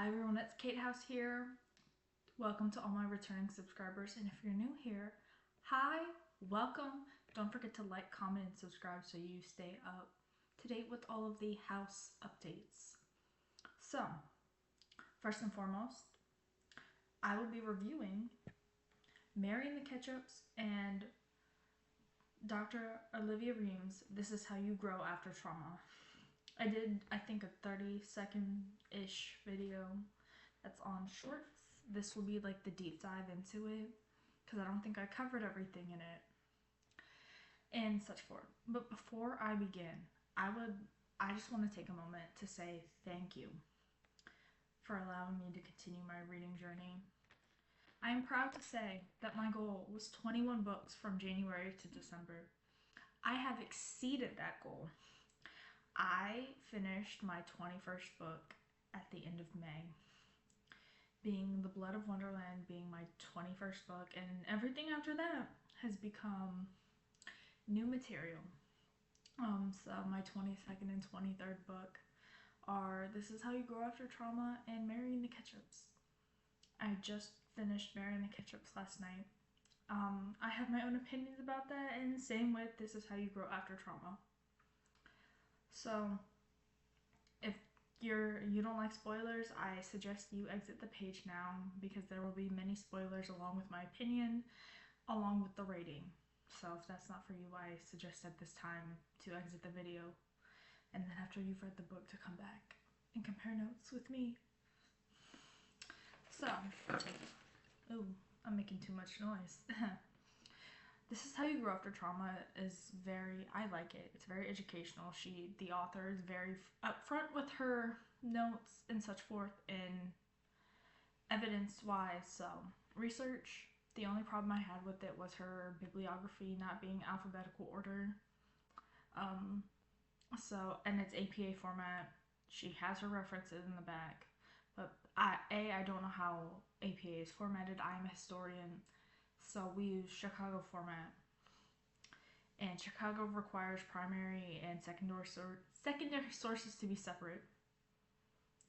Hi everyone, it's Kate House here. Welcome to all my returning subscribers, and if you're new here, hi, welcome. Don't forget to like, comment, and subscribe so you stay up to date with all of the house updates. So, first and foremost, I will be reviewing Marrying the Ketchups and Dr. Olivia Remes, This Is How You Grow After Trauma. I did, I think, a 30-second-ish video that's on shorts. This will be like the deep dive into it because I don't think I covered everything in it and such forth. But before I begin, I just want to take a moment to say thank you for allowing me to continue my reading journey. I am proud to say that my goal was 21 books from January to December. I have exceeded that goal. I finished my 21st book at the end of May, being The Blood of Wonderland being my 21st book, and everything after that has become new material. So my 22nd and 23rd book are This Is How You Grow After Trauma and Marrying the Ketchups. I just finished Marrying the Ketchups last night. I have my own opinions about that, and same with This Is How You Grow After Trauma. So, if you don't like spoilers, I suggest you exit the page now because there will be many spoilers along with my opinion, along with the rating. So if that's not for you, I suggest at this time to exit the video, and then after you've read the book to come back and compare notes with me. So, oh, I'm making too much noise. This Is How You Grow After Trauma is I like it. It's very educational. The author is very upfront with her notes and such forth and evidence-wise. So, research, the only problem I had with it was her bibliography not being alphabetical order. And it's APA format. She has her references in the back. But I don't know how APA is formatted. I'm a historian. So we use Chicago format, and Chicago requires primary and secondary sources to be separate,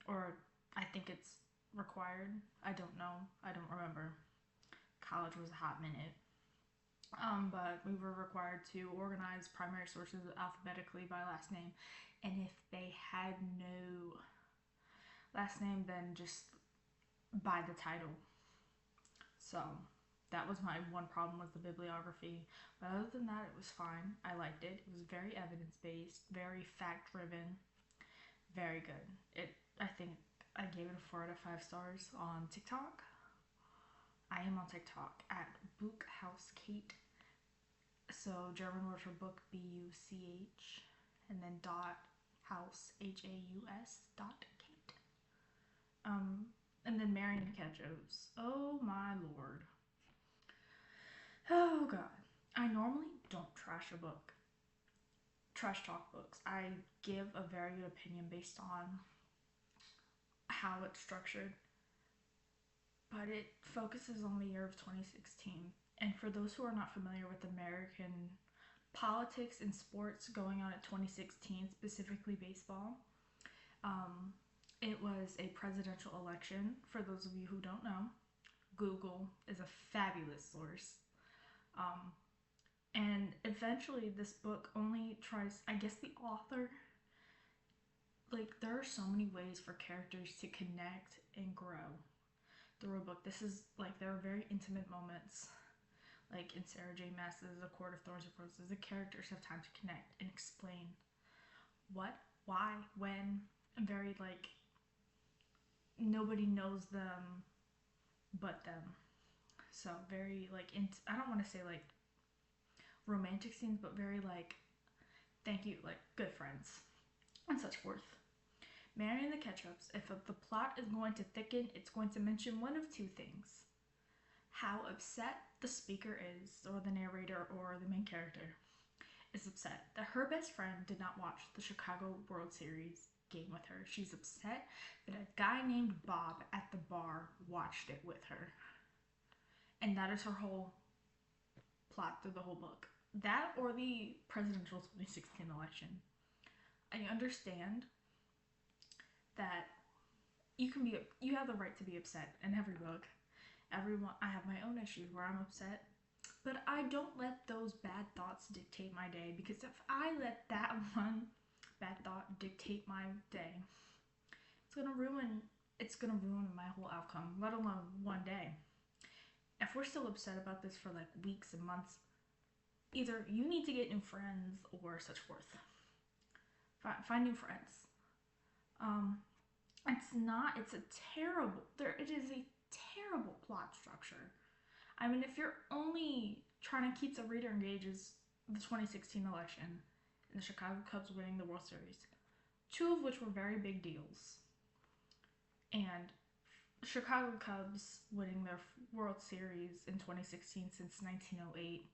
or I think it's required. I don't know. I don't remember. College was a hot minute. But we were required to organize primary sources alphabetically by last name, and if they had no last name, then just by the title. So that was my one problem, was the bibliography. But other than that, it was fine. I liked it. It was very evidence-based, very fact-driven, very good. I think I gave it a 4 out of 5 stars on TikTok. I am on TikTok at BookHouseKate. So German word for book, B-U-C-H, and then .house, H-A-U-S, .Kate. And then Marrying the Ketchups. Oh my lord. Oh god. I normally don't trash talk books. I give a very good opinion based on how it's structured. But it focuses on the year of 2016. And for those who are not familiar with American politics and sports going on at 2016, specifically baseball, it was a presidential election. For those of you who don't know, Google is a fabulous source. And eventually this book only tries, I guess the author, there are so many ways for characters to connect and grow through a book. There are very intimate moments, like in Sarah J. Maas's A Court of Thorns and Roses. The characters have time to connect and explain what, why, when, and very, nobody knows them but them. So very, I don't want to say, romantic scenes, but very, thank you, good friends, and such forth. Marrying the Ketchups, if the plot is going to thicken, it's going to mention one of two things: how upset the speaker is, or the narrator, or the main character is upset that her best friend did not watch the Chicago World Series game with her. She's upset that a guy named Bob at the bar watched it with her. And that is her whole plot through the whole book. That or the presidential 2016 election. I understand that you have the right to be upset in every book. Everyone, I have my own issues where I'm upset, but I don't let those bad thoughts dictate my day, because if I let that one bad thought dictate my day, it's gonna ruin my whole outcome, let alone one day. If we're still upset about this for like weeks and months, either you need to get new friends or such forth. Find new friends. Um, it's a terrible, it is a terrible plot structure. I mean, if you're only trying to keep the reader engaged, as the 2016 election and the Chicago Cubs winning the World Series, two of which were very big deals. And Chicago Cubs winning their World Series in 2016 since 1908.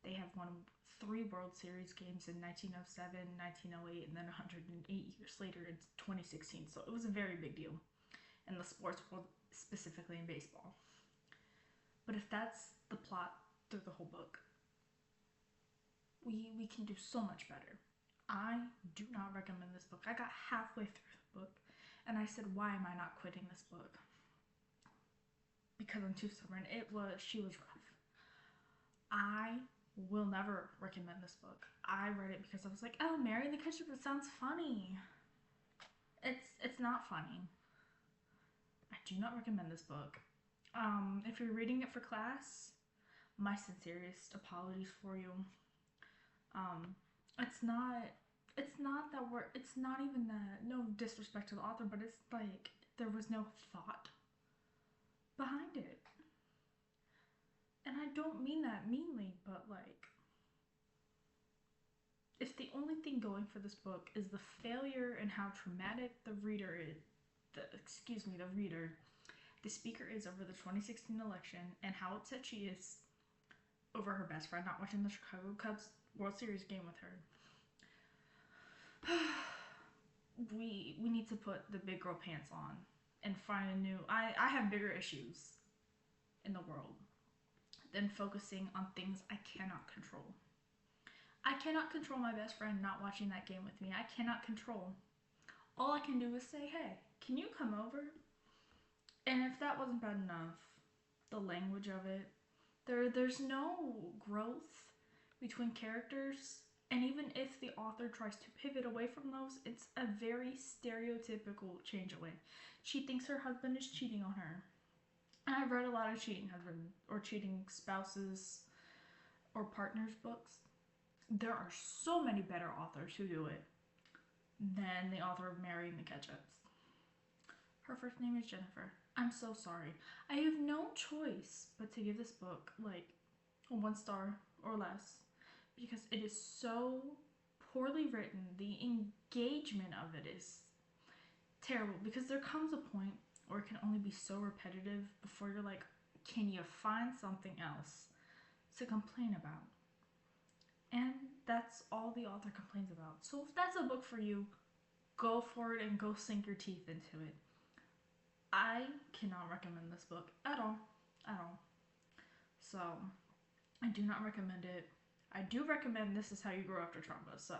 They have won 3 World Series games in 1907, 1908, and then 108 years later in 2016. So it was a very big deal in the sports world, specifically in baseball. But if that's the plot through the whole book, we can do so much better. I do not recommend this book. I got halfway through the book and I said, why am I not quitting this book? Because I'm too stubborn. She was rough. I will never recommend this book. I read it because I was like, oh, Mary and the Ketchup, it sounds funny. It's not funny. I do not recommend this book. If you're reading it for class, my sincerest apologies for you. It's not even that, no disrespect to the author, but it's like there was no thought behind it. And I don't mean that meanly, but like, if the only thing going for this book is the failure and how traumatic the speaker is over the 2016 election, and how upset she is over her best friend not watching the Chicago Cubs World Series game with her, we need to put the big girl pants on and find a new. I have bigger issues in the world than focusing on things I cannot control. I cannot control my best friend not watching that game with me. I cannot control. All I can do is say, hey, can you come over? And if that wasn't bad enough, the language of it, there's no growth between characters. And even if the author tries to pivot away from those, it's a very stereotypical change away. She thinks her husband is cheating on her. And I've read a lot of cheating husband or cheating spouses or partners books. There are so many better authors who do it than the author of Mary and the Ketchups. Her first name is Jennifer. I'm so sorry. I have no choice but to give this book like a 1 star or less, because it is so poorly written. The engagement of it is terrible, because there comes a point where it can only be so repetitive before you're like, can you find something else to complain about? And that's all the author complains about. So if that's a book for you, go for it and go sink your teeth into it. I cannot recommend this book at all. So I do not recommend it. I do recommend This Is How You Grow After Trauma. So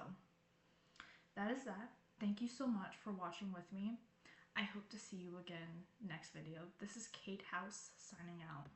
that is that. Thank you so much for watching with me. I hope to see you again next video. This is Kate House signing out.